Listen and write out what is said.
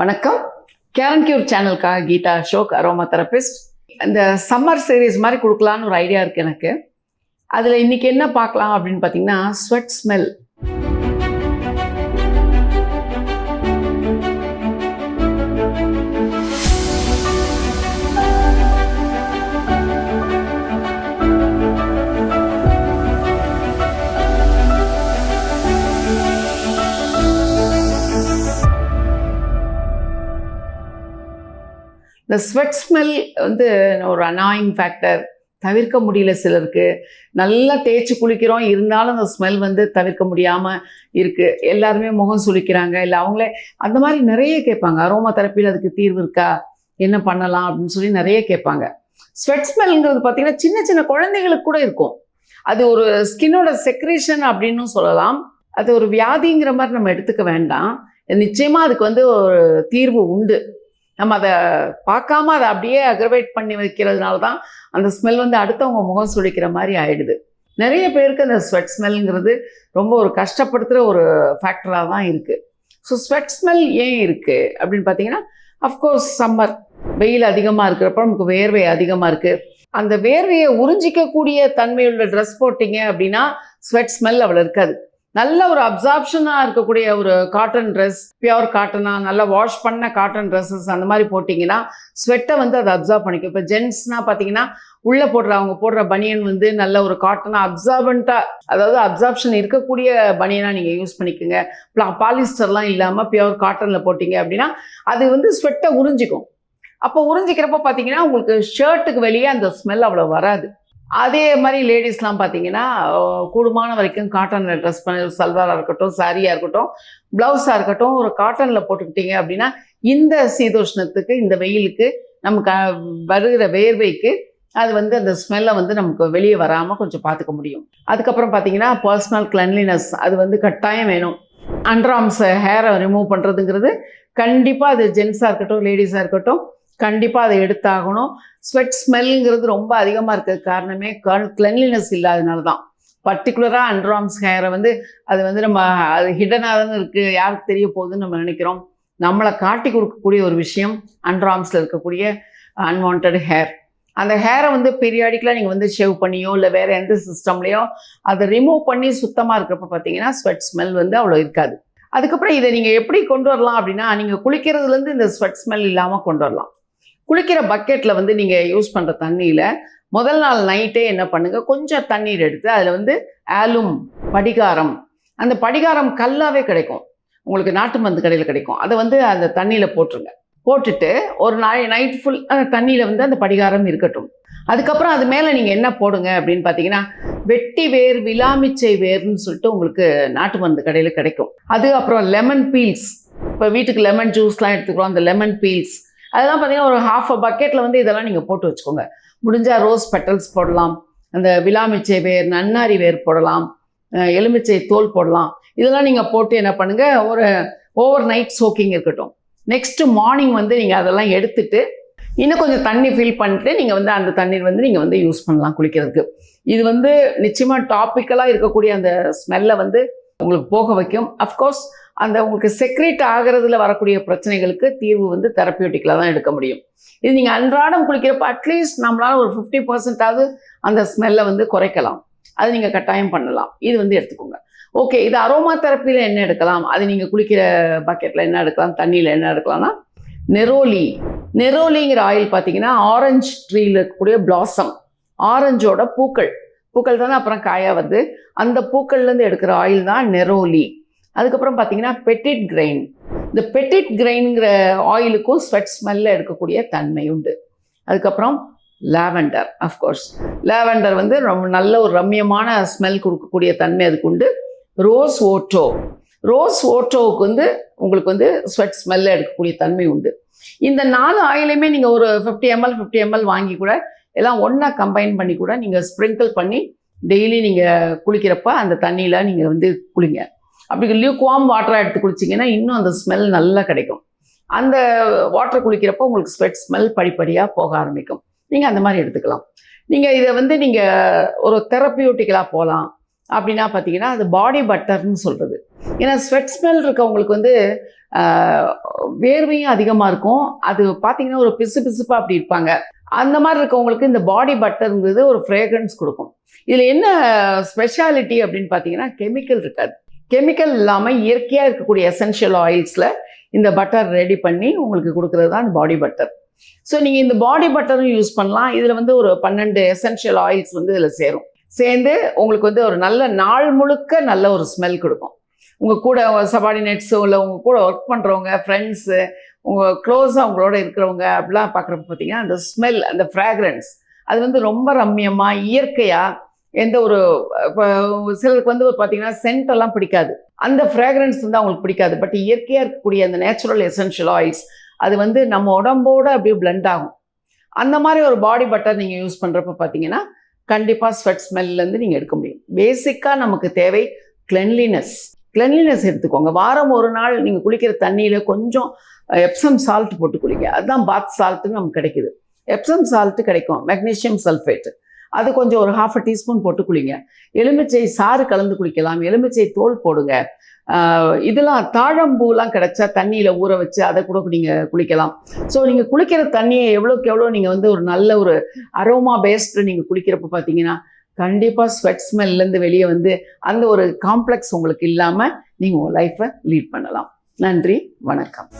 வணக்கம். Care n cure சேனலுக்காக Geetha Ashok, aroma therapist. இந்த சம்மர் சீரீஸ் மாதிரி கொடுக்கலான்னு ஒரு ஐடியா இருக்குது எனக்கு. அதில் இன்றைக்கி என்ன பார்க்கலாம் அப்படின்னு பார்த்தீங்கன்னா, ஸ்வெட் ஸ்மெல். இந்த ஸ்வெட் ஸ்மெல் வந்து ஒரு அனாயிங் ஃபேக்டர், தவிர்க்க முடியல சிலருக்கு. நல்லா தேய்ச்சி குளிக்கிறோம், இருந்தாலும் அந்த ஸ்மெல் வந்து தவிர்க்க முடியாமல் இருக்குது. எல்லாருமே முகம் சுளிக்கிறாங்க, இல்லை அவங்களே அந்த மாதிரி நிறைய கேட்பாங்க. அரோமா தெரப்பியில் அதுக்கு தீர்வு இருக்கா, என்ன பண்ணலாம் அப்படின்னு சொல்லி நிறைய கேட்பாங்க. ஸ்வெட் ஸ்மெல்ங்கிறது பார்த்திங்கன்னா சின்ன சின்ன குழந்தைகளுக்கு கூட இருக்கும். அது ஒரு ஸ்கின்னோட செக்ரேஷன் அப்படின்னு சொல்லலாம். அது ஒரு வியாதிங்கிற மாதிரி நம்ம எடுத்துக்க வேண்டாம். நிச்சயமாக அதுக்கு வந்து ஒரு தீர்வு உண்டு. நம்ம அதை பார்க்காம அதை அப்படியே அக்ரவேட் பண்ணி வைக்கிறதுனால தான் அந்த ஸ்மெல் வந்து அடுத்தவங்க முகம் சுளிக்கிற மாதிரி ஆயிடுது. நிறைய பேருக்கு அந்த ஸ்வெட் ஸ்மெல்ங்கிறது ரொம்ப ஒரு கஷ்டப்படுத்துகிற ஒரு ஃபேக்டராக தான் இருக்குது. ஸோ ஸ்வெட் ஸ்மெல் ஏன் இருக்குது அப்படின்னு பார்த்தீங்கன்னா, அஃப்கோர்ஸ் சம்மர் வெயில் அதிகமாக இருக்கிறப்ப நமக்கு வேர்வை அதிகமாக இருக்குது. அந்த வேர்வையை உறிஞ்சிக்கக்கூடிய தன்மையுள்ள ட்ரெஸ் போட்டிங்க அப்படின்னா ஸ்வெட் ஸ்மெல் அவ்வளோ இருக்காது. நல்ல ஒரு அப்சார்ப்ஷனாக இருக்கக்கூடிய ஒரு காட்டன் ட்ரெஸ், பியோர் காட்டனாக நல்லா வாஷ் பண்ண காட்டன் ட்ரெஸ்ஸஸ் அந்த மாதிரி போட்டிங்கன்னா ஸ்வெட்டை வந்து அதை அப்சார்ப் பண்ணிக்கும். இப்போ ஜென்ட்ஸ்னால் பார்த்தீங்கன்னா உள்ளே அவங்க போடுற பனியன் வந்து நல்ல ஒரு காட்டனாக அப்சார்பண்ட்டாக, அதாவது அப்சார்ப்ஷன் இருக்கக்கூடிய பனியனாக நீங்கள் யூஸ் பண்ணிக்கோங்க. பாலிஸ்டர்லாம் இல்லாமல் பியோர் காட்டனில் போட்டிங்க அப்படின்னா அது வந்து ஸ்வெட்டை உறிஞ்சிக்கும். அப்போ உறிஞ்சிக்கிறப்ப பார்த்தீங்கன்னா உங்களுக்கு ஷர்ட்டுக்கு வெளியே அந்த ஸ்மெல் அவ்வளோ வராது. அதே மாதிரி லேடிஸ்லாம் பார்த்தீங்கன்னா கூடுமான வரைக்கும் காட்டனில் ட்ரெஸ் பண்ண, சல்வாராக இருக்கட்டும், சாரியாக இருக்கட்டும், ப்ளவுஸாக இருக்கட்டும், ஒரு காட்டனில் போட்டுக்கிட்டீங்க அப்படின்னா இந்த சீதோஷ்ணத்துக்கு, இந்த வெயிலுக்கு, நமக்கு வருகிற வேர்வைக்கு அது வந்து அந்த ஸ்மெல்லை வந்து நமக்கு வெளியே வராமல் கொஞ்சம் பார்த்துக்க முடியும். அதுக்கப்புறம் பார்த்தீங்கன்னா பர்சனல் கிளென்லினஸ் அது வந்து கட்டாயம் வேணும். அண்டர்ஆர்ம்ஸை ஹேரை ரிமூவ் பண்ணுறதுங்கிறது கண்டிப்பாக அது ஜென்ஸாக இருக்கட்டும், லேடிஸாக இருக்கட்டும், கண்டிப்பாக அதை எடுத்தாகணும். ஸ்வெட் ஸ்மெல்லுங்கிறது ரொம்ப அதிகமாக இருக்கிறது காரணமே கிளென்லினஸ் இல்லாதனால தான். பர்டிகுலராக அண்டர்ஆர்ம்ஸ் ஹேரை வந்து அது வந்து நம்ம அது ஹிடனாக தானே இருக்குது, யாருக்கு தெரிய போகுதுன்னு நம்ம நினைக்கிறோம். நம்மளை காட்டி கொடுக்கக்கூடிய ஒரு விஷயம் அண்டர்ஆர்ம்ஸில் இருக்கக்கூடிய அன்வான்ட் ஹேர். அந்த ஹேரை வந்து பீரியாடிக்கலாக நீங்கள் வந்து ஷேவ் பண்ணியோ இல்லை வேறு எந்த சிஸ்டம்லேயோ அதை ரிமூவ் பண்ணி சுத்தமாக இருக்கிறப்ப பார்த்தீங்கன்னா ஸ்வெட் ஸ்மெல் வந்து அவ்வளோ இருக்காது. அதுக்கப்புறம் இதை நீங்கள் எப்படி கொண்டு வரலாம் அப்படின்னா, நீங்கள் குளிக்கிறதுலேருந்து இந்த ஸ்வெட் ஸ்மெல் இல்லாமல் கொண்டு வரலாம். குளிக்கிற பக்கெட்டில் வந்து நீங்கள் யூஸ் பண்ணுற தண்ணியில் முதல் நாள் நைட்டே என்ன பண்ணுங்கள், கொஞ்சம் தண்ணீர் எடுத்து அதில் வந்து ஆலும் படிகாரம், அந்த படிகாரம் கல்லாகவே கிடைக்கும், உங்களுக்கு நாட்டு மருந்து கடையில் கிடைக்கும், அதை வந்து அந்த தண்ணியில் போட்டுருங்க. போட்டுட்டு ஒரு நைட் ஃபுல் அந்த தண்ணியில் வந்து அந்த படிகாரம் இருக்கட்டும். அதுக்கப்புறம் அது மேலே நீங்கள் என்ன போடுங்க அப்படின்னு பார்த்தீங்கன்னா, வெட்டி வேர், விலாமிச்சை வேர்னு சொல்லிட்டு உங்களுக்கு நாட்டு மருந்து கடையில் கிடைக்கும். அது அப்புறம் லெமன் பீல்ஸ், இப்போ வீட்டுக்கு லெமன் ஜூஸ்லாம் எடுத்துக்கிறோம், அந்த லெமன் பீல்ஸ் அதெல்லாம் பார்த்தீங்கன்னா ஒரு ½ பக்கெட்டில் வந்து இதெல்லாம் நீங்கள் போட்டு வச்சுக்கோங்க. முடிஞ்சால் ரோஸ் பெட்டல்ஸ் போடலாம், அந்த விலாமிச்சை வேர், நன்னாரி வேர் போடலாம், எலுமிச்சை தோல் போடலாம். இதெல்லாம் நீங்கள் போட்டு என்ன பண்ணுங்கள், ஒரு ஓவர் நைட் சோக்கிங் இருக்கட்டும். நெக்ஸ்ட்டு மார்னிங் வந்து நீங்கள் அதெல்லாம் எடுத்துட்டு இன்னும் கொஞ்சம் தண்ணி ஃபில் பண்ணிட்டு நீங்கள் வந்து அந்த தண்ணீர் வந்து நீங்கள் வந்து யூஸ் பண்ணலாம் குளிக்கிறதுக்கு. இது வந்து நிச்சயமாக டாப்பிக்கலாக இருக்கக்கூடிய அந்த ஸ்மெல்லை வந்து உங்களுக்கு போக வைக்கும். அஃப்கோர்ஸ் அந்த உங்களுக்கு செக்ரேட் ஆகிறதுல வரக்கூடிய பிரச்சனைகளுக்கு தீர்வு வந்து தெரப்பியூட்டிக்கில் தான் எடுக்க முடியும். இது நீங்கள் அன்றாடம் குளிக்கிறப்ப அட்லீஸ்ட் நம்மளால் ஒரு 50% அந்த ஸ்மெல்லை வந்து குறைக்கலாம். அது நீங்கள் கட்டாயம் பண்ணலாம். இது வந்து எடுத்துக்கோங்க. ஓகே, இது அரோமா தெரப்பியில் என்ன எடுக்கலாம், அது நீங்கள் குளிக்கிற பக்கெட்டில் என்ன எடுக்கலாம், தண்ணியில் என்ன எடுக்கலாம்னா நெரோலி. நெரோலிங்கிற ஆயில் பார்த்தீங்கன்னா ஆரஞ்சு ட்ரீயில் இருக்கக்கூடிய பிளாசம், ஆரஞ்சோட பூக்கள் தானே அப்புறம் காயாக வருது, அந்த பூக்கள்லேருந்து எடுக்கிற ஆயில் தான் நெரோலி. அதுக்கப்புறம் பார்த்தீங்கன்னா பெட்டிட் கிரெயின். இந்த பெட்டிட் கிரெயின்ங்கிற ஆயிலுக்கும் ஸ்வெட் ஸ்மெல்ல எடுக்கக்கூடிய தன்மை உண்டு. அதுக்கப்புறம் லாவெண்டர். அஃப்கோர்ஸ் லாவெண்டர் வந்து ரொம்ப நல்ல ஒரு ரம்யமான ஸ்மெல் கொடுக்கக்கூடிய தன்மை அதுக்கு உண்டு. ரோஸ் ஓட்டோவுக்கு வந்து உங்களுக்கு வந்து ஸ்வெட் ஸ்மெல்ல எடுக்கக்கூடிய தன்மை உண்டு. இந்த 4 ஆயிலுமே நீங்கள் ஒரு 50 ml வாங்கி கூட எல்லாம் ஒன்றா கம்பைன் பண்ணி கூட நீங்கள் ஸ்ப்ரிங்கிள் பண்ணி டெய்லி நீங்கள் குளிக்கிறப்ப அந்த தண்ணியில் நீங்கள் வந்து குளிங்க. அப்படி லியூக்வார்ம் வாட்டராக எடுத்து குளிச்சிங்கன்னா இன்னும் அந்த ஸ்மெல் நல்லா கிடைக்கும். அந்த வாட்டர் குளிக்கிறப்போ உங்களுக்கு ஸ்வெட் ஸ்மெல் படிப்படியாக போக ஆரம்பிக்கும். நீங்கள் அந்த மாதிரி எடுத்துக்கலாம். நீங்கள் இதை வந்து நீங்கள் ஒரு தெரப்பியூட்டிக்கலாக போகலாம் அப்படின்னா பார்த்தீங்கன்னா அது பாடி பட்டர்னு சொல்கிறது. ஏன்னா ஸ்வெட் ஸ்மெல் இருக்கவங்களுக்கு வந்து வேர்வையும் அதிகமாக இருக்கும். அது பார்த்தீங்கன்னா ஒரு பிசு பிசுப்பாக அப்படி இருப்பாங்க. அந்த மாதிரி இருக்கவங்களுக்கு இந்த பாடி பட்டருங்கிறது ஒரு ஃப்ரேக்ரன்ஸ் கொடுக்கும். இதில் என்ன ஸ்பெஷாலிட்டி அப்படின்னு பார்த்தீங்கன்னா கெமிக்கல் இருக்காது. கெமிக்கல் இல்லாமல் இயற்கையாக இருக்கக்கூடிய எசென்ஷியல் ஆயில்ஸில் இந்த பட்டர் ரெடி பண்ணி உங்களுக்கு கொடுக்குறது தான் இந்த பாடி பட்டர். ஸோ நீங்கள் இந்த பாடி பட்டரும் யூஸ் பண்ணலாம். இதில் வந்து ஒரு 12 எசென்ஷியல் ஆயில்ஸ் வந்து இதில் சேர்ந்து உங்களுக்கு வந்து ஒரு நல்ல நாள் முழுக்க நல்ல ஒரு ஸ்மெல் கொடுக்கும். உங்கள் கூட சபார்டினேட்ஸோ இல்லை உங்கள் கூட ஒர்க் பண்ணுறவங்க, ஃப்ரெண்ட்ஸு, உங்கள் க்ளோஸாக உங்களோட இருக்கிறவங்க அப்படிலாம் பார்க்குறப்ப பார்த்தீங்கன்னா அந்த ஸ்மெல், அந்த ஃப்ராக்ரன்ஸ் அது வந்து ரொம்ப ரம்மியமாக இயற்கையாக எந்த ஒரு இப்போ சிலருக்கு வந்து பார்த்தீங்கன்னா சென்ட் எல்லாம் பிடிக்காது. அந்த ஃப்ராக்ரன்ஸ் வந்து அவங்களுக்கு பிடிக்காது. பட் இயற்கையாக இருக்கக்கூடிய அந்த நேச்சுரல் எசென்ஷியல் ஆயில்ஸ் அது வந்து நம்ம உடம்போடு அப்படியே பிளெண்ட் ஆகும். அந்த மாதிரி ஒரு பாடி பட்டர் நீங்கள் யூஸ் பண்ணுறப்ப பார்த்தீங்கன்னா கண்டிப்பாக ஸ்வெட் ஸ்மெல்லேருந்து நீங்கள் எடுக்க முடியும். பேசிக்காக நமக்கு தேவை கிளென்லினஸ் எடுத்துக்கோங்க. வாரம் ஒரு நாள் நீங்கள் குளிக்கிற தண்ணியில் கொஞ்சம் எப்சம் சால்ட் போட்டு குளிங்க. அதுதான் பாத் சால்ட்டுன்னு நமக்கு கிடைக்குது. எப்சம் சால்ட்டு கிடைக்கும், மெக்னீஷியம் சல்ஃபேட், அது கொஞ்சம் ஒரு 1/2 டீஸ்பூன் போட்டு குளிங்க. எலுமிச்சை சாறு கலந்து குளிக்கலாம், எலுமிச்சை தோல் போடுங்க. இதெல்லாம் தாழம்பூலாம் கிடைச்சா தண்ணியில் ஊற வச்சு அதை கூட நீங்கள் குளிக்கலாம். ஸோ நீங்கள் குளிக்கிற தண்ணியை எவ்வளோக்கு எவ்வளோ நீங்கள் வந்து ஒரு நல்ல ஒரு அரோமா பேஸ்டு நீங்கள் குளிக்கிறப்ப பார்த்தீங்கன்னா கண்டிப்பாக ஸ்வெட் ஸ்மெல்லேருந்து வெளியே வந்து அந்த ஒரு காம்ப்ளெக்ஸ் உங்களுக்கு இல்லாமல் நீங்கள் உங்கள் லைஃப்பை லீட் பண்ணலாம். நன்றி, வணக்கம்.